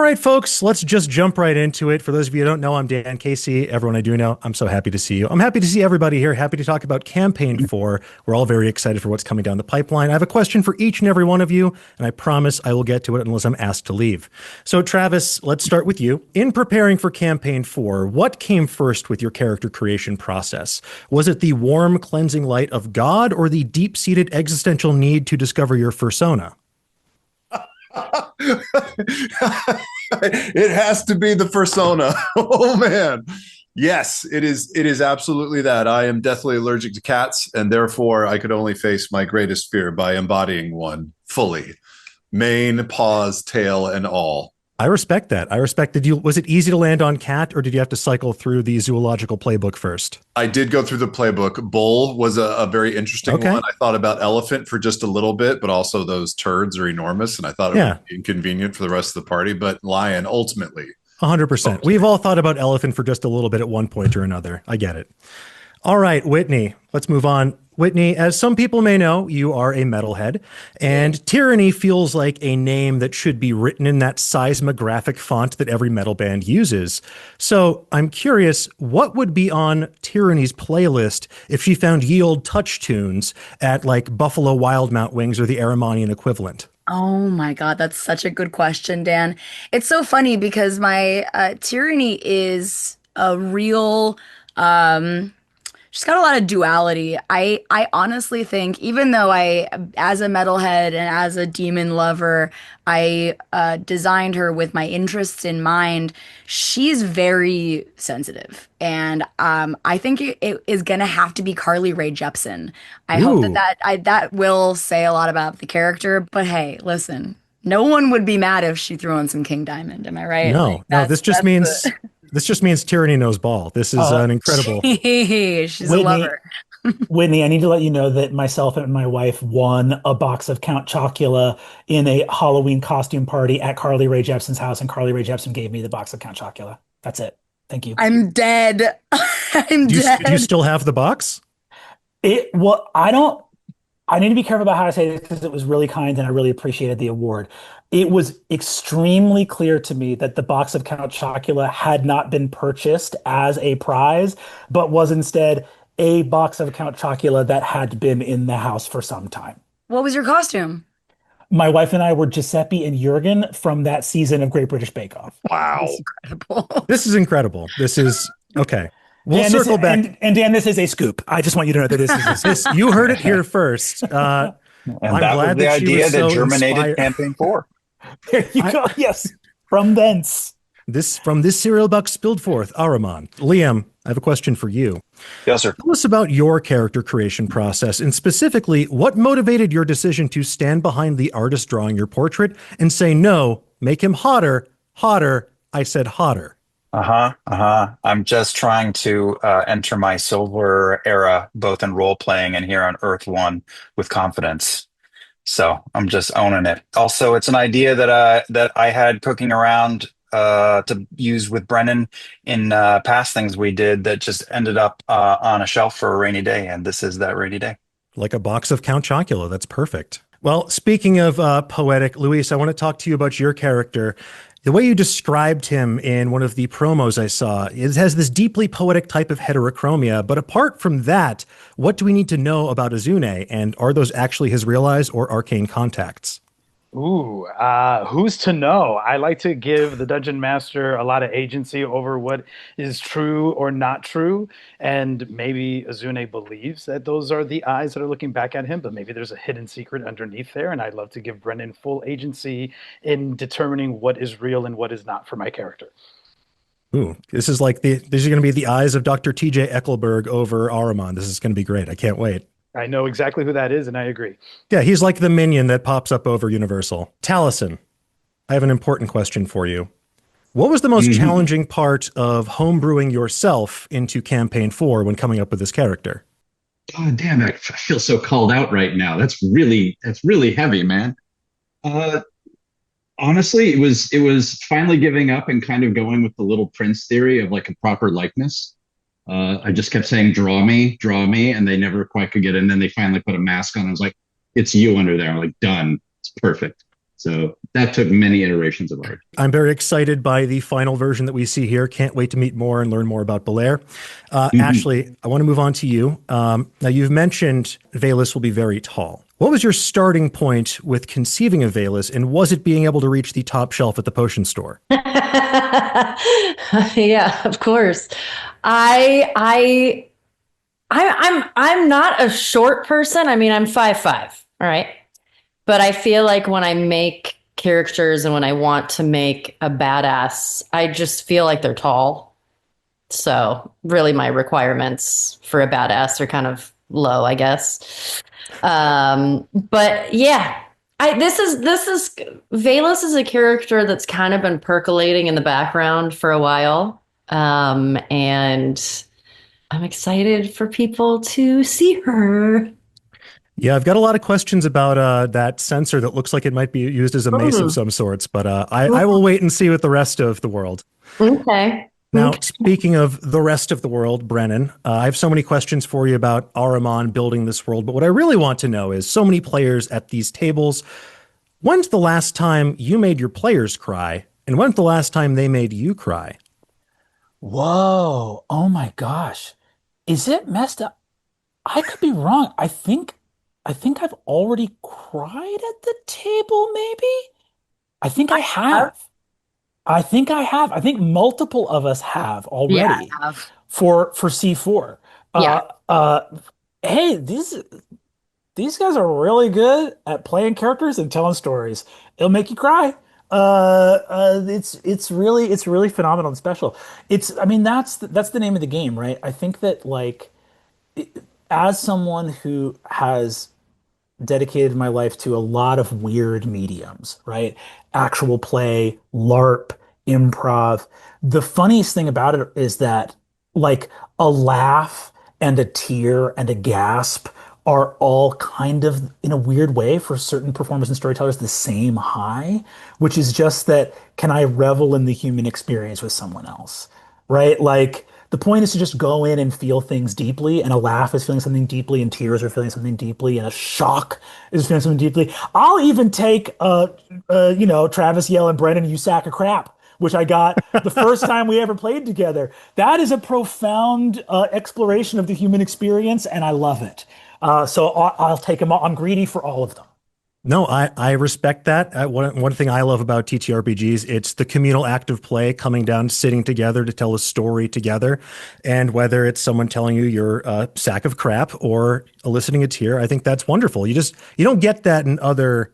right, folks, let's just jump right into it. For those of you who don't know, I'm Dan Casey. Everyone I do know, I'm so happy to see you. I'm happy to see everybody here. Happy to talk about Campaign 4. We're all very excited for what's coming down the pipeline. I have a question for each and every one of you, and I promise I will get to it unless I'm asked to leave. So, Travis, let's start with you. In preparing for Campaign 4, what came first with your character creation process? Was it the warm, cleansing light of God or the deep-seated existential need to discover your fursona? It has to be the persona. Oh man. Yes, it is. It is absolutely that. I am deathly allergic to cats, and therefore I could only face my greatest fear by embodying one fully. Mane, paws, tail, and all. I respect that. I respect that. Was it easy to land on cat, or did you have to cycle through the zoological playbook first? I did go through the playbook. Bull was a very interesting one. I thought about elephant for just a little bit, but also those turds are enormous, and I thought it would be inconvenient for the rest of the party. But lion, ultimately. 100%. We've all thought about elephant for just a little bit at one point or another. I get it. All right, Whitney, let's move on. Whitney, as some people may know, you are a metalhead, and Tyranny feels like a name that should be written in that seismographic font that every metal band uses. So I'm curious, what would be on Tyranny's playlist if she found ye old touch tunes at like Buffalo Wild Mount Wings or the Aramonian equivalent? Oh my God, that's such a good question, Dan. It's so funny because my Tyranny is a real she's got a lot of duality. I honestly think, even though as a metalhead and as a demon lover, I designed her with my interests in mind, she's very sensitive. And I think it is going to have to be Carly Rae Jepsen. I hope that will say a lot about the character. But hey, listen, no one would be mad if she threw on some King Diamond. Am I right? No, this just means... This just means Tyranny knows ball. This is an incredible. She's Whitney, a lover. Whitney, I need to let you know that myself and my wife won a box of Count Chocula in a Halloween costume party at Carly Rae Jepsen's house, and Carly Rae Jepsen gave me the box of Count Chocula. That's it. Thank you. I'm dead. I'm dead. Do you still have the box? I need to be careful about how I say this because it was really kind and I really appreciated the award. It was extremely clear to me that the box of Count Chocula had not been purchased as a prize, but was instead a box of Count Chocula that had been in the house for some time. What was your costume? My wife and I were Giuseppe and Jurgen from that season of Great British Bake Off. Wow. Incredible. This is incredible. This is okay. We'll Dan, circle back. And Dan, this is a scoop. I just want you to know that this is this. You heard it here first. And I'm that was the idea that germinated Campaign 4. There you go. Yes. From thence. From this cereal box spilled forth, Ahriman. Liam, I have a question for you. Yes, sir. Tell us about your character creation process, and specifically, what motivated your decision to stand behind the artist drawing your portrait and say, no, make him hotter, I said hotter. I'm just trying to enter my silver era, both in role playing and here on Earth One with confidence. So I'm just owning it. Also, it's an idea that I had cooking around to use with Brennan in past things we did that just ended up on a shelf for a rainy day, and this is that rainy day. Like a box of Count Chocula. That's perfect. Well, speaking of poetic, Luis, I want to talk to you about your character. The way you described him in one of the promos I saw, it has this deeply poetic type of heterochromia. But apart from that, what do we need to know about Azune? And are those actually his real eyes or arcane contacts? Ooh, who's to know? I like to give the dungeon master a lot of agency over what is true or not true. And maybe Azune believes that those are the eyes that are looking back at him, but maybe there's a hidden secret underneath there. And I'd love to give Brennan full agency in determining what is real and what is not for my character. Ooh, this is like these are going to be the eyes of Dr. TJ Eckelberg over Ahriman. This is going to be great. I can't wait. I know exactly who that is, and I agree. Yeah, he's like the minion that pops up over Universal. Taliesin, I have an important question for you. What was the most challenging part of homebrewing yourself into Campaign 4 when coming up with this character? Oh, damn, I feel so called out right now. That's really heavy, man. Honestly, it was finally giving up and kind of going with the Little Prince theory of like a proper likeness. I just kept saying, draw me, and they never quite could get it. And then they finally put a mask on. I was like, it's you under there. I'm like, done. It's perfect. So that took many iterations of art. I'm very excited by the final version that we see here. Can't wait to meet more and learn more about Belair. Ashley, I want to move on to you. Now, you've mentioned Valus will be very tall. What was your starting point with conceiving of Valus, and was it being able to reach the top shelf at the potion store? Yeah, of course. I'm not a short person. I mean, I'm 5'5", all right? But I feel like when I make characters and when I want to make a badass, I just feel like they're tall. So really my requirements for a badass are kind of low, I guess. But yeah, this is Valus is a character that's kind of been percolating in the background for a while. And I'm excited for people to see her. Yeah, I've got a lot of questions about that sensor that looks like it might be used as a mace of some sorts, but I will wait and see with the rest of the world. Okay. Now, speaking of the rest of the world, Brennan, I have so many questions for you about Ahriman building this world, but what I really want to know is so many players at these tables. When's the last time you made your players cry, and when's the last time they made you cry? Whoa. Oh my gosh. Is it messed up? I could be wrong. I think I've already cried at the table, maybe? I think I have. I think I have. I think multiple of us have already. Yeah, I have. For C4. Hey, these guys are really good at playing characters and telling stories. It'll make you cry. It's really phenomenal and special. I mean, that's the name of the game, right? I think that like as someone who has dedicated my life to a lot of weird mediums, right? Actual play, LARP, improv. The funniest thing about it is that like a laugh and a tear and a gasp are all kind of, in a weird way, for certain performers and storytellers, the same high, which is just that, can I revel in the human experience with someone else, right? Like, the point is to just go in and feel things deeply, and a laugh is feeling something deeply, and tears are feeling something deeply, and a shock is feeling something deeply. I'll even take, Travis yelling, "Brennan, you sack of crap," which I got the first time we ever played together. That is a profound exploration of the human experience, and I love it. So I'll take them all. I'm greedy for all of them. No, I respect that. One thing I love about TTRPGs, it's the communal act of play, coming down, sitting together to tell a story together. And whether it's someone telling you you're a sack of crap or eliciting a tear, I think that's wonderful. You don't get that in other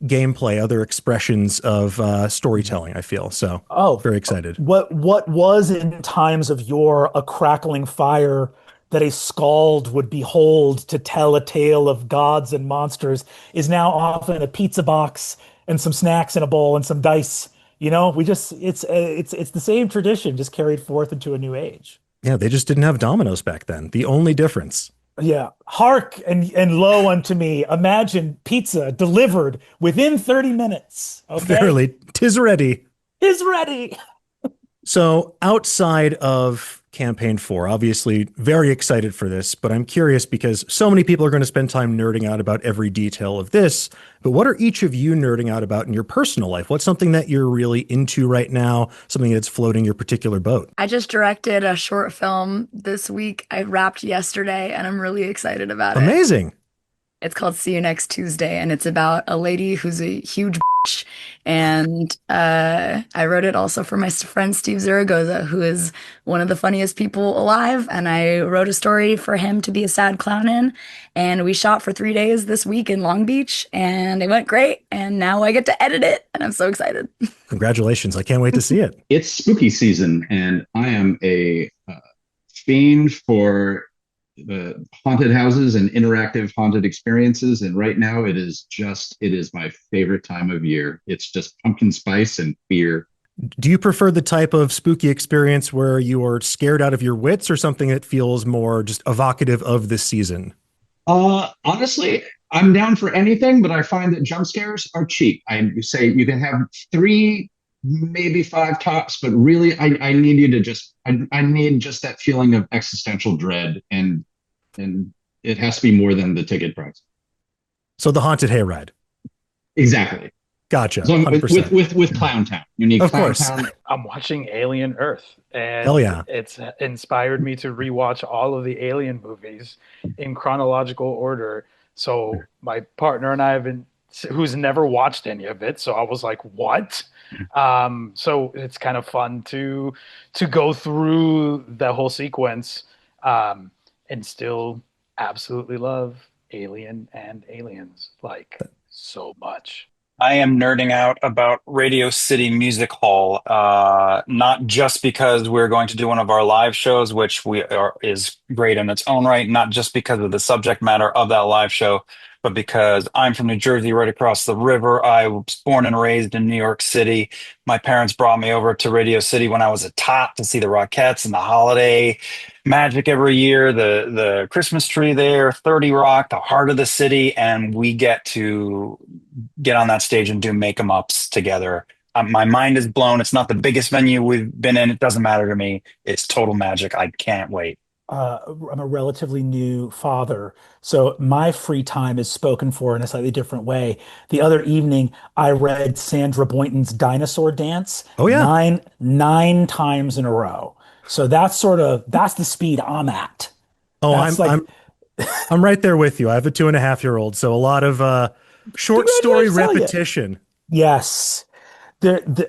gameplay, other expressions of storytelling, I feel. So very excited. What was in times of yore a crackling fire that a skald would behold to tell a tale of gods and monsters is now often a pizza box and some snacks in a bowl and some dice. You know, it's the same tradition, just carried forth into a new age. Yeah, they just didn't have dominoes back then. The only difference. Yeah. Hark and lo unto me. Imagine pizza delivered within 30 minutes. Okay. Verily, 'tis ready. 'Tis ready. So outside of Campaign 4, obviously very excited for this, but I'm curious because so many people are going to spend time nerding out about every detail of this, but what are each of you nerding out about in your personal life? What's something that you're really into right now, something that's floating your particular boat? I just directed a short film this week. I wrapped yesterday, and I'm really excited about it. Amazing. It's called See You Next Tuesday, and it's about a lady who's a huge bitch. And I wrote it also for my friend Steve Zaragoza, who is one of the funniest people alive. And I wrote a story for him to be a sad clown in. And we shot for 3 days this week in Long Beach, and it went great. And now I get to edit it, and I'm so excited. Congratulations. I can't wait to see it. It's spooky season, and I am a fiend for the haunted houses and interactive haunted experiences. And right now it is my favorite time of year. It's just pumpkin spice and fear. Do you prefer the type of spooky experience where you are scared out of your wits, or something that feels more just evocative of this season? Honestly, I'm down for anything, but I find that jump scares are cheap. I say you can have 3, maybe 5 tops, but really I need you to I need just that feeling of existential dread, and it has to be more than the ticket price. So the haunted hayride. Exactly. Gotcha. So 100%. with Clown Town. You need Of Clown course. Town. I'm watching Alien Earth, and Hell yeah. it's inspired me to rewatch all of the Alien movies in chronological order. So my partner and I have been, who's never watched any of it, so I was like, "What?" So it's kind of fun to go through the whole sequence, and still absolutely love Alien and Aliens like so much. I am nerding out about Radio City Music Hall, not just because we're going to do one of our live shows, which is great in its own right, not just because of the subject matter of that live show, but because I'm from New Jersey, right across the river. I was born and raised in New York City. My parents brought me over to Radio City when I was a tot to see the Rockettes and the holiday magic every year, the Christmas tree there, 30 Rock, the heart of the city, and we get to get on that stage and do make 'em ups together. My mind is blown. It's not the biggest venue we've been in. It doesn't matter to me. It's total magic. I can't wait. I'm a relatively new father, so my free time is spoken for in a slightly different way. The other evening, I read Sandra Boynton's Dinosaur Dance Oh, yeah. nine times in a row. So that's the speed I'm at. Oh, That's I'm right there with you. I have a 2.5-year-old, so a lot of short story Congratulations, hell yeah. repetition. Yes.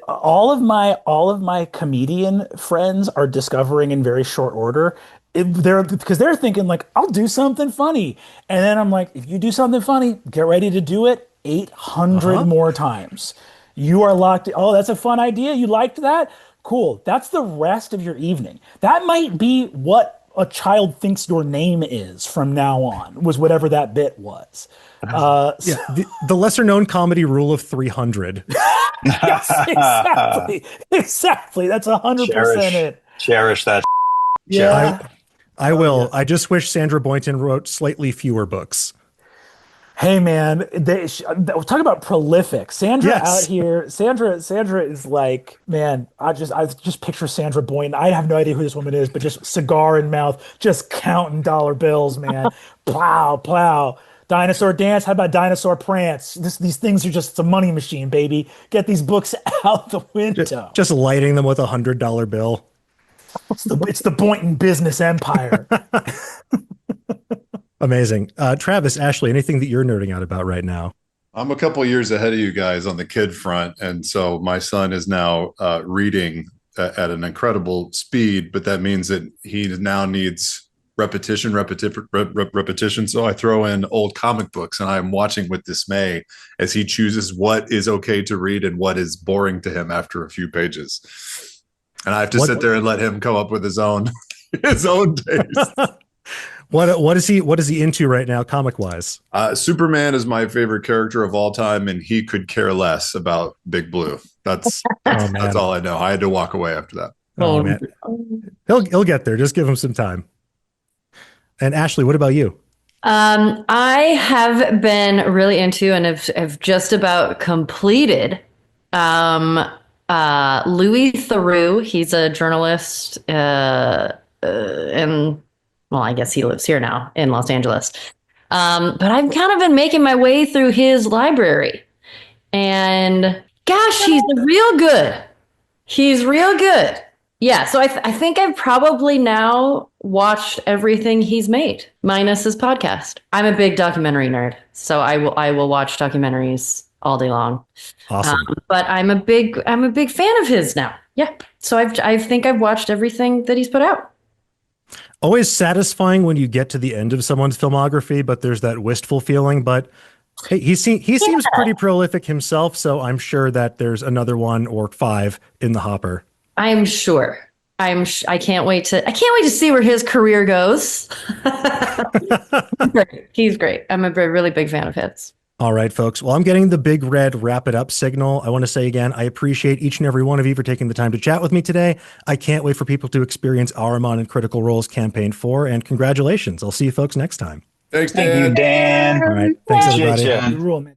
All of my comedian friends are discovering in very short order. Because they're thinking like, I'll do something funny. And then I'm like, if you do something funny, get ready to do it 800 more times. You are locked. Oh, that's a fun idea. You liked that? Cool. That's the rest of your evening. That might be what a child thinks your name is from now on, was whatever that bit was. Yeah, the lesser known comedy rule of 300. Yes, exactly. That's 100% it. Cherish that. Yeah. I will. I just wish Sandra Boynton wrote slightly fewer books. Hey man, talk about prolific. Sandra Yes. out here. Sandra is like, man. I just picture Sandra Boynton. I have no idea who this woman is, but just cigar in mouth, just counting dollar bills, man. Plow, plow. Dinosaur Dance. How about Dinosaur Prance? These things are just a money machine, baby. Get these books out the window. Just lighting them with a $100 bill. It's the Boynton business empire. Amazing. Travis, Ashley, anything that you're nerding out about right now? I'm a couple years ahead of you guys on the kid front, and so my son is now reading at an incredible speed, but that means that he now needs repetition. So I throw in old comic books, and I'm watching with dismay as he chooses what is okay to read and what is boring to him after a few pages. And I have to sit there and let him come up with his own taste. What is he into right now, comic wise? Superman is my favorite character of all time, and he could care less about Big Blue. That's all I know. I had to walk away after that. Oh man, he'll get there. Just give him some time. And Ashley, what about you? I have been really into and have just about completed Louis Theroux. He's a journalist well, I guess he lives here now in Los Angeles. But I've kind of been making my way through his library. And gosh, he's real good. He's real good. Yeah, so I think I've probably now watched everything he's made, minus his podcast. I'm a big documentary nerd, so I will watch documentaries all day long. Awesome. But I'm a big fan of his now. Yeah. So I think I've watched everything that he's put out. Always satisfying when you get to the end of someone's filmography, but there's that wistful feeling. But hey, he seems pretty prolific himself, so I'm sure that there's another one or 5 in the hopper. I'm sure. I can't wait to see where his career goes. He's great. I'm a really big fan of his. All right, folks. Well, I'm getting the big red wrap it up signal. I want to say again, I appreciate each and every one of you for taking the time to chat with me today. I can't wait for people to experience Ahriman and Critical Role's Campaign 4, and congratulations. I'll see you folks next time. Thanks, Dan. Thank you, Dan. All right. Thanks, Appreciate everybody. ya. You rule, man.